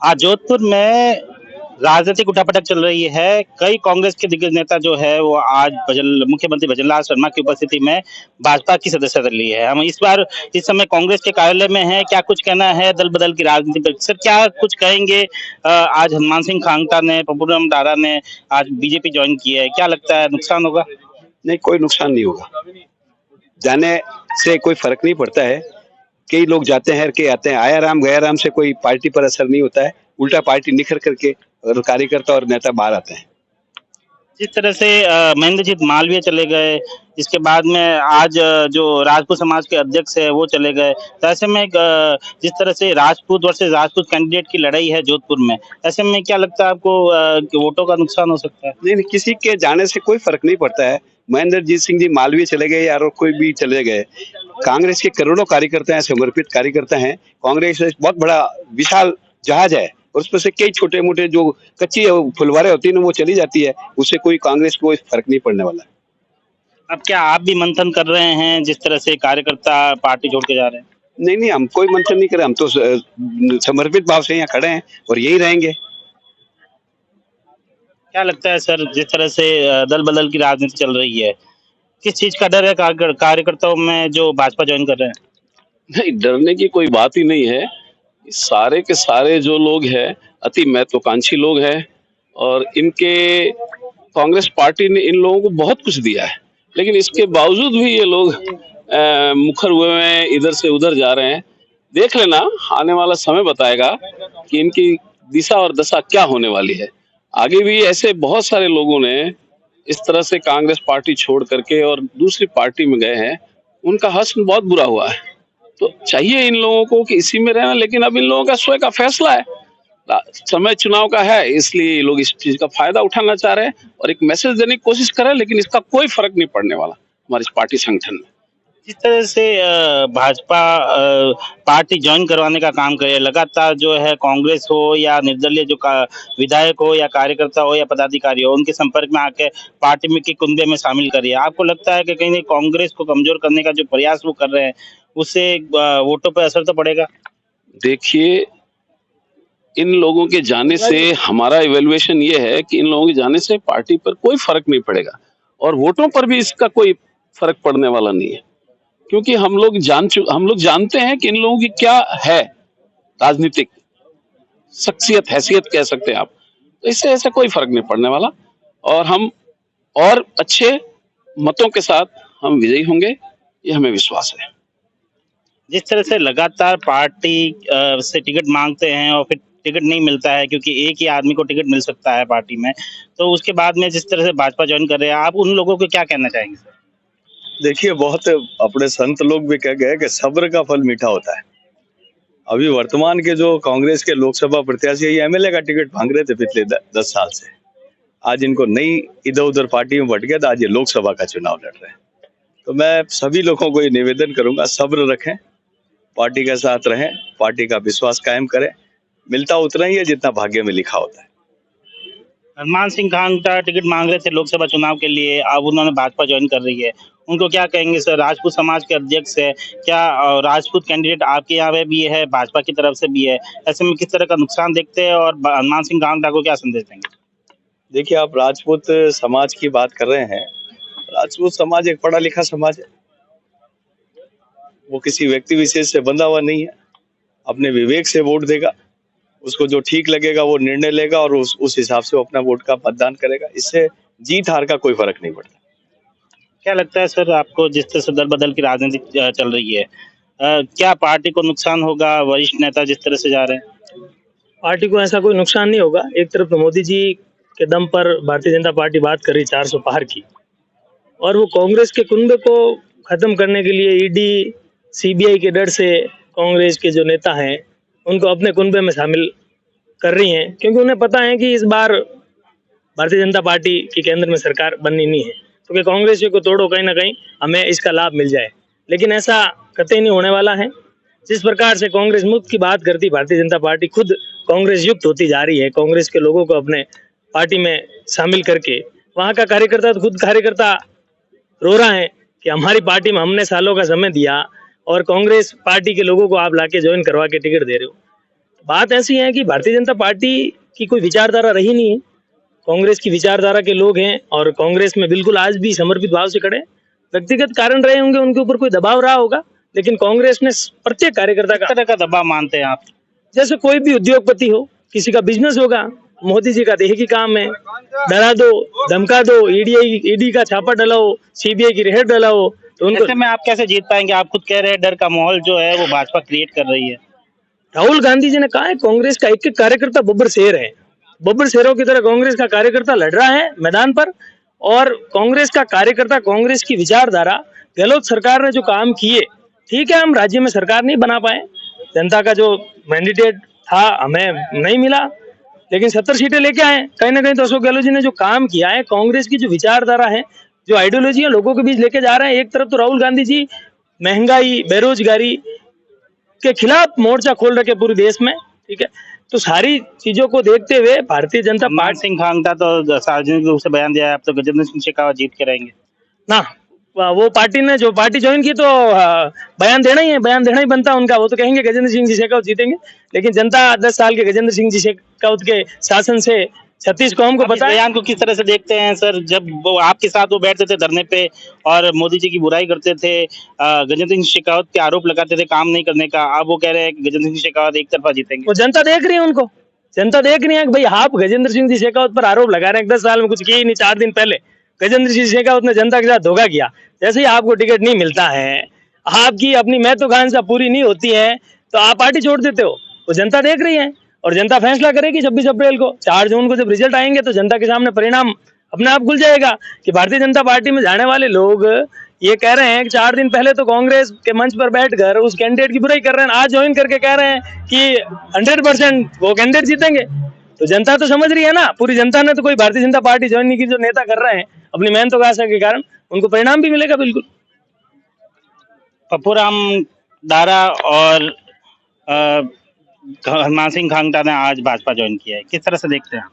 आज जोधपुर में राजनीतिक उठापटक चल रही है। कई कांग्रेस के दिग्गज नेता जो है वो आज मुख्यमंत्री भजनलाल शर्मा की उपस्थिति में भाजपा की सदस्यता ली है। हम इस समय कांग्रेस के कार्यालय में हैं। क्या कुछ कहना है दल बदल की राजनीति पर? सर क्या कुछ कहेंगे? आज हनुमान सिंह खांगटा ने, प्रभुराम दारा ने आज बीजेपी ज्वाइन की है। क्या लगता है नुकसान होगा? नहीं, कोई नुकसान नहीं होगा। जाने से कोई फर्क नहीं पड़ता है। कई लोग जाते हैं, कई आते हैं। आया राम गया राम से कोई पार्टी पर असर नहीं होता है। उल्टा पार्टी निखर करके और कार्यकर्ता और नेता बाहर आते हैं। जिस तरह से महेंद्रजीत मालवीय चले गए, इसके बाद में आज जो राजपूत समाज के अध्यक्ष है वो चले गए। तो ऐसे में जिस तरह से राजपूत वर्सेस राजपूत कैंडिडेट की लड़ाई है जोधपुर में, ऐसे में क्या लगता है आपको कि वोटों का नुकसान हो सकता है? नहीं, नहीं, किसी के जाने से कोई फर्क नहीं पड़ता है। महेंद्रजीत सिंह जी मालवीय चले गए या और कोई भी चले गए, कांग्रेस के करोड़ों कार्यकर्ता हैं, समर्पित कार्यकर्ता हैं। कांग्रेस एक बहुत बड़ा विशाल जहाज है और उसमें से कई छोटे मोटे जो कच्ची फुलवारें होती है ना वो चली जाती है। उससे कोई कांग्रेस को कोई फर्क नहीं पड़ने वाला। अब क्या आप भी मंथन कर रहे हैं जिस तरह से कार्यकर्ता पार्टी छोड़ के जा रहे हैं? नहीं, नहीं, हम कोई मंथन नहीं करे। हम तो समर्पित भाव से यहाँ खड़े हैं और यही रहेंगे। क्या लगता है सर जिस तरह से दल बदल की राजनीति चल रही है, किस चीज का डर है कार्यकर्ताओं में जो भाजपा ज्वाइन कर रहे हैं? नहीं, डरने की कोई बात ही नहीं है। सारे के सारे जो लोग हैं अति महत्वाकांक्षी लोग हैं और इनके कांग्रेस पार्टी ने इन लोगों को बहुत कुछ दिया है, लेकिन इसके बावजूद भी ये लोग मुखर हुए हैं, इधर से उधर जा रहे हैं। देख लेना, आने वाला समय बताएगा कि इनकी दिशा और दशा क्या होने वाली है। आगे भी ऐसे बहुत सारे लोगों ने इस तरह से कांग्रेस पार्टी छोड़ करके और दूसरी पार्टी में गए हैं, उनका हश्र बहुत बुरा हुआ है। तो चाहिए इन लोगों को कि इसी में रहना, लेकिन अब इन लोगों का स्वयं का फैसला है। समय चुनाव का है, इसलिए ये लोग इस चीज का फायदा उठाना चाह रहे हैं और एक मैसेज देने की कोशिश कर रहे हैं, लेकिन इसका कोई फर्क नहीं पड़ने वाला हमारे इस पार्टी संगठन में। जिस तरह से भाजपा पार्टी ज्वाइन करवाने का काम करे, लगातार जो है कांग्रेस हो या निर्दलीय विधायक हो या कार्यकर्ता हो या पदाधिकारी हो, उनके संपर्क में आके पार्टी में के कुंबे में शामिल करिए। आपको लगता है कि कहीं ना कांग्रेस को कमजोर करने का जो प्रयास वो कर रहे हैं उससे वोटों पर असर तो पड़ेगा? देखिए, इन लोगों के जाने से हमारा इवेल्युएशन ये है कि इन लोगों के जाने से पार्टी पर कोई फर्क नहीं पड़ेगा और वोटों पर भी इसका कोई फर्क पड़ने वाला नहीं है, क्योंकि हम लोग जानते हैं कि इन लोगों की क्या है राजनीतिक शख्सियत, हैसियत कह सकते हैं आप। तो इससे ऐसा कोई फर्क नहीं पड़ने वाला और हम और अच्छे मतों के साथ हम विजयी होंगे, ये हमें विश्वास है। जिस तरह से लगातार पार्टी से टिकट मांगते हैं और फिर टिकट नहीं मिलता है, क्योंकि एक ही आदमी को टिकट मिल सकता है पार्टी में, तो उसके बाद में जिस तरह से भाजपा ज्वाइन कर रहे हैं, आप उन लोगों को क्या कहना चाहेंगे सर? देखिए, बहुत अपने संत लोग भी कह गए कि सब्र का फल मीठा होता है। अभी वर्तमान के जो कांग्रेस के लोकसभा प्रत्याशी ये एमएलए का टिकट मांग रहे थे पिछले 10 साल से। आज इनको नई इधर उधर पार्टी में भट गया तो आज ये लोकसभा का चुनाव लड़ रहे हैं। तो मैं सभी लोगों को ये निवेदन करूंगा, सब्र रखें, पार्टी के साथ रहें, पार्टी का विश्वास कायम करें। मिलता उतना ही है जितना भाग्य में लिखा होता है। हनुमान सिंह खांगटा टिकट मांग रहे थे लोकसभा चुनाव के लिए, अब उन्होंने भाजपा ज्वाइन कर रही है, उनको क्या कहेंगे सर? राजपूत समाज के अध्यक्ष है, क्या राजपूत कैंडिडेट आपके यहाँ पे भी है, भाजपा की तरफ से भी है, ऐसे में किस तरह का नुकसान देखते हैं और हनुमान सिंह खांगटा को क्या संदेश देंगे? देखिए, आप राजपूत समाज की बात कर रहे हैं। राजपूत समाज एक पढ़ा लिखा समाज है, वो किसी व्यक्ति विशेष से बंधा हुआ नहीं है। अपने विवेक से वोट देगा, उसको जो ठीक लगेगा वो निर्णय लेगा और उस हिसाब से वो अपना वोट का मतदान करेगा। इससे जीत हार का कोई फर्क नहीं पड़ता। क्या लगता है सर आपको जिस तरह से दल बदल की राजनीति चल रही है, क्या पार्टी को नुकसान होगा? वरिष्ठ नेता जिस तरह से जा रहे हैं, पार्टी को ऐसा कोई नुकसान नहीं होगा। एक तरफ तो मोदी जी के दम पर भारतीय जनता पार्टी बात कर रही 400 पार की, और वो कांग्रेस के कुनबे को खत्म करने के लिए ईडी सीबीआई के डर से कांग्रेस के जो नेता हैं उनको अपने कुनबे में शामिल कर रही हैं, क्योंकि उन्हें पता है कि इस बार भारतीय जनता पार्टी की केंद्र में सरकार बननी नहीं है, तो कि कांग्रेसियों को तोड़ो, कहीं ना कहीं हमें इसका लाभ मिल जाए। लेकिन ऐसा कतई नहीं होने वाला है। जिस प्रकार से कांग्रेस मुक्त की बात करती भारतीय जनता पार्टी खुद कांग्रेस युक्त होती जा रही है। कांग्रेस के लोगों को अपने पार्टी में शामिल करके वहां का कार्यकर्ता तो खुद कार्यकर्ता रो रहा है कि हमारी पार्टी में हमने सालों का समय दिया और कांग्रेस पार्टी के लोगों को आप लाके ज्वाइन करवा के टिकट दे रहे हो। बात ऐसी है कि भारतीय जनता पार्टी की कोई विचारधारा रही नहीं है। कांग्रेस की विचारधारा के लोग हैं और कांग्रेस में बिल्कुल आज भी समर्पित भाव से खड़े हैं। व्यक्तिगत कारण रहे होंगे, उनके ऊपर कोई दबाव रहा होगा, लेकिन कांग्रेस ने प्रत्येक कार्यकर्ता किस का, तरह का दबाव मानते हैं आप? जैसे कोई भी उद्योगपति हो, किसी का बिजनेस होगा, मोदी जी का तो एक ही काम है, डरा दो, धमका दो, ईडी का छापा डलाओ, सीबीआई की रेड डलाओ, तो उनको। ऐसे में आप कैसे जीत पाएंगे? आप खुद कह रहे हैं डर का माहौल जो है वो भाजपा क्रिएट कर रही है। राहुल गांधी जी ने कहा है कांग्रेस का एक एक कार्यकर्ता बब्बर शेर है। बब्बर शेरों की तरह कांग्रेस का कार्यकर्ता लड़ रहा है मैदान पर, और कांग्रेस का कार्यकर्ता, कांग्रेस की विचारधारा, गहलोत सरकार ने जो काम किए, ठीक है हम राज्य में सरकार नहीं बना पाए, जनता का जो मैंडेट था हमें नहीं मिला, लेकिन 70 सीटें लेके आए। कहीं ना कहीं तो अशोक गहलोत जी ने जो काम किया है, कांग्रेस की जो विचारधारा है, जो आइडियोलॉजी है, लोगों के बीच लेके जा रहे हैं। एक तरफ तो राहुल गांधी जी महंगाई, बेरोजगारी के खिलाफ मोर्चा खोल रखे पूरे देश में, ठीक है। तो सारी चीजों को देखते हुए भारतीय जनता मान पार्टी सिंह खांगटा तो सार्वजनिक रूप से बयान दिया है, आप तो गजेंद्र सिंह शेखावत जीत के रहेंगे। ना, वो पार्टी ने जो पार्टी ज्वाइन की तो बयान देना ही है, बयान देना ही बनता है उनका। वो तो कहेंगे गजेंद्र सिंह जी शेखावत जीतेंगे, लेकिन जनता 10 साल के गजेंद्र सिंह जी शेखावत के शासन से 36 कौम को आप इस पता है। बयान को किस तरह से देखते हैं सर? जब वो आपके साथ वो बैठते थे धरने पे और मोदी जी की बुराई करते थे, गजेंद्र सिंह शेखावत पे आरोप लगाते थे काम नहीं करने का, अब वो कह रहे हैं कि गजेंद्र सिंह शेखावत एक तरफा जीतेंगे। वो जनता देख रही है उनको, जनता देख रही है कि भाई आप गजेंद्र सिंह जी शेखावत पर आरोप लगा रहे हैं, 10 साल में कुछ किया ही नहीं। 4 दिन पहले गजेंद्र सिंह शेखावत ने जनता के साथ धोखा किया। जैसे ही आपको टिकट नहीं मिलता है, आपकी अपनी महत्वाकांक्षा पूरी नहीं होती है, तो आप पार्टी छोड़ देते हो। वो जनता देख रही है और जनता फैसला करेगी 26 अप्रैल को। 4 जून को जब रिजल्ट आएंगे तो जनता के सामने परिणाम अपने आप खुल जाएगा कि भारतीय जनता पार्टी में जाने वाले लोग ये कह रहे हैं कि 4 दिन पहले तो कांग्रेस के मंच पर बैठकर उस कैंडिडेट की बुराई कर रहे हैं, आज ज्वाइन करके कह रहे हैं कि 100% वो कैंडिडेट जीतेंगे। तो जनता तो समझ रही है ना, पूरी जनता ने तो कोई भारतीय जनता पार्टी ज्वाइन नहीं की। जो नेता कर रहे हैं अपनी मेहनतों के कारण, उनको परिणाम भी मिलेगा बिल्कुल। पप्पूराम दारा और मान सिंह खांगटा ने आज भाजपा ज्वाइन किया है, किस तरह से देखते हैं?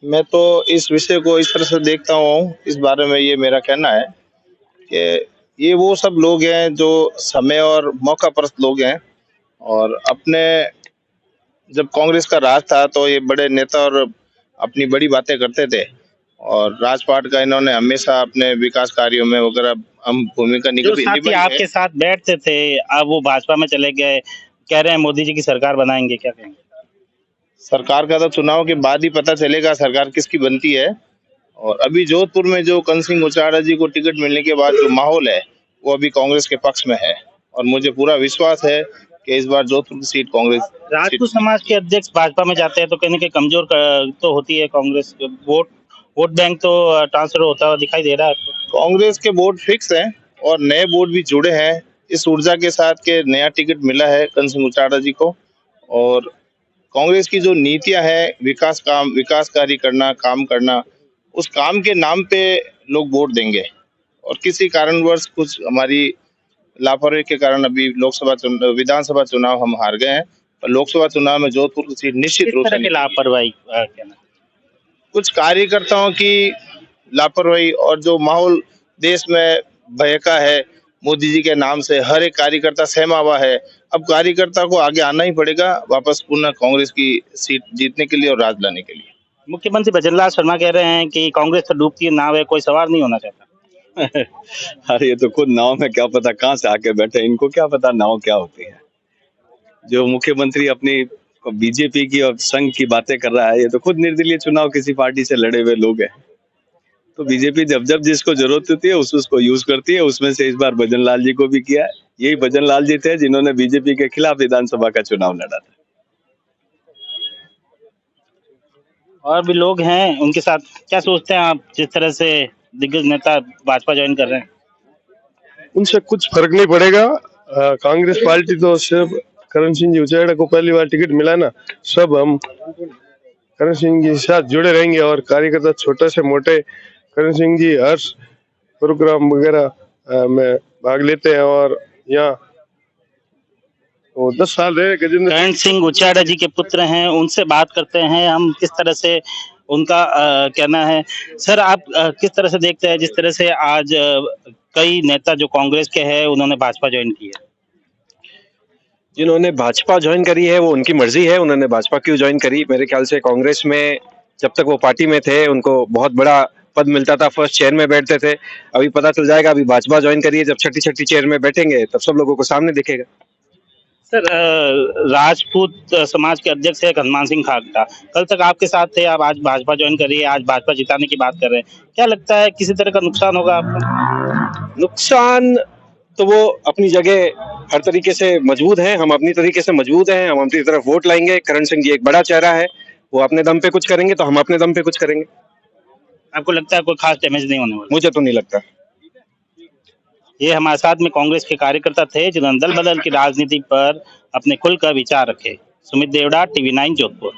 मैं तो इस विषय को इस तरह से देखता हूँ, इस बारे में ये मेरा कहना है कि ये वो सब लोग हैं जो समय और मौका परस्त लोग हैं, और अपने जब कांग्रेस का राज था तो ये बड़े नेता और अपनी बड़ी बातें करते थे, और राजपाट का इन्होंने हमेशा अपने विकास कार्यों में वगैरह अहम भूमिका जो साथी निभाई है। आपके साथ बैठते थे अब वो भाजपा में चले गए, कह रहे हैं मोदी जी की सरकार बनाएंगे, क्या कहेंगे? सरकार का तो चुनाव के बाद ही पता चलेगा सरकार किसकी बनती है। और अभी जोधपुर में जो कंस सिंह उचाड़ा जी को टिकट मिलने के बाद जो माहौल है वो अभी कांग्रेस के पक्ष में है, और मुझे पूरा विश्वास है कि इस बार जोधपुर की सीट कांग्रेस राजपूत समाज के अध्यक्ष भाजपा में जाते हैं तो कहीं ना कहीं कमजोर तो होती है कांग्रेस। वोट बैंक तो ट्रांसफर होता हुआ दिखाई दे रहा है आपको। कांग्रेस के वोट फिक्स हैं और नए वोट भी जुड़े हैं इस ऊर्जा के साथ के नया टिकट मिला है कंस सिंह उचाड़ा जी को। और कांग्रेस की जो नीतियां हैं, विकासकारी करना, काम करना, उस काम के नाम पे लोग वोट देंगे। और किसी कारणवश कुछ हमारी लापरवाही के कारण अभी विधानसभा चुनाव हम हार गए हैं, पर लोकसभा चुनाव में जोधपुर की सीट निश्चित रूप से लापरवाही कहना, कुछ कार्यकर्ताओं की लापरवाही और जो माहौल देश में बहका है मोदी जी के नाम से, हर एक कार्यकर्ता सहमा हुआ है। अब कार्यकर्ता को आगे आना ही पड़ेगा वापस पुनः कांग्रेस की सीट जीतने के लिए और राज लाने के लिए। मुख्यमंत्री भजनलाल शर्मा कह रहे हैं कि कांग्रेस तो डूबती है नाव है, कोई सवार नहीं होना चाहता। अरे ये तो खुद नाव में क्या पता कहाँ से आके बैठे, इनको क्या पता नाव क्या होती है। जो मुख्यमंत्री अपनी बीजेपी की और संघ की बातें कर रहा है, ये तो खुद निर्दलीय चुनाव किसी पार्टी से लड़े हुए लोग हैं। तो बीजेपी जब जब जिसको जरूरत होती है उसको यूज करती है। उसमें से इस बार भजनलाल जी को भी किया है। यही भजनलाल जी थे जिन्होंने बीजेपी के खिलाफ विधानसभा का चुनाव लड़ा था। और भी लोग हैं उनके साथ, क्या सोचते हैं आप जिस तरह से दिग्गज नेता भाजपा ज्वाइन कर रहे हैं? उनसे कुछ फर्क नहीं पड़ेगा। कांग्रेस पार्टी तो सिर्फ करण सिंह जी उचाड़ा को पहली बार टिकट मिला ना, सब हम करण सिंह जी के साथ जुड़े रहेंगे। और कार्यकर्ता छोटे से मोटे करण सिंह जी हर प्रोग्राम वगैरह में भाग लेते हैं। और यहाँ वो 10 साल रहे गजेंद्र करण सिंह उचाड़ा जी के पुत्र हैं, उनसे बात करते हैं हम किस तरह से उनका कहना है। सर आप किस तरह से देखते हैं जिस तरह से आज कई नेता जो कांग्रेस के हैं उन्होंने भाजपा ज्वाइन की है? जिन्होंने भाजपा ज्वाइन करी है वो उनकी मर्जी है, उन्होंने भाजपा क्यों ज्वाइन करी। मेरे ख्याल से कांग्रेस में जब तक वो पार्टी में थे उनको बहुत बड़ा पद मिलता था, फर्स्ट चेयर में बैठते थे। अभी पता चल जाएगा, अभी भाजपा ज्वाइन करी है, जब छठी छठी चेयर में बैठेंगे तब सब लोगों को सामने दिखेगा। सर राजपूत समाज के अध्यक्ष है हनुमान सिंह खागटा, कल तक आपके साथ थे, आप आज भाजपा ज्वाइन करिए, आज भाजपा जिताने की बात कर रहे हैं, क्या लगता है किसी तरह का नुकसान होगा आपको? नुकसान तो वो अपनी जगह हर तरीके से मजबूत है, हम अपनी तरीके से मजबूत हैं, हम अपनी तरफ वोट लाएंगे। करण सिंह जी एक बड़ा चेहरा है, वो अपने दम पे कुछ करेंगे तो हम अपने दम पे कुछ करेंगे। आपको लगता है कोई खास डैमेज नहीं होने वाला? मुझे तो नहीं लगता। ये हमारे साथ में कांग्रेस के कार्यकर्ता थे जिन्होंने दल बदल की राजनीति पर अपने खुलकर विचार रखे। सुमित देवड़ा, टीवी 9 जोधपुर।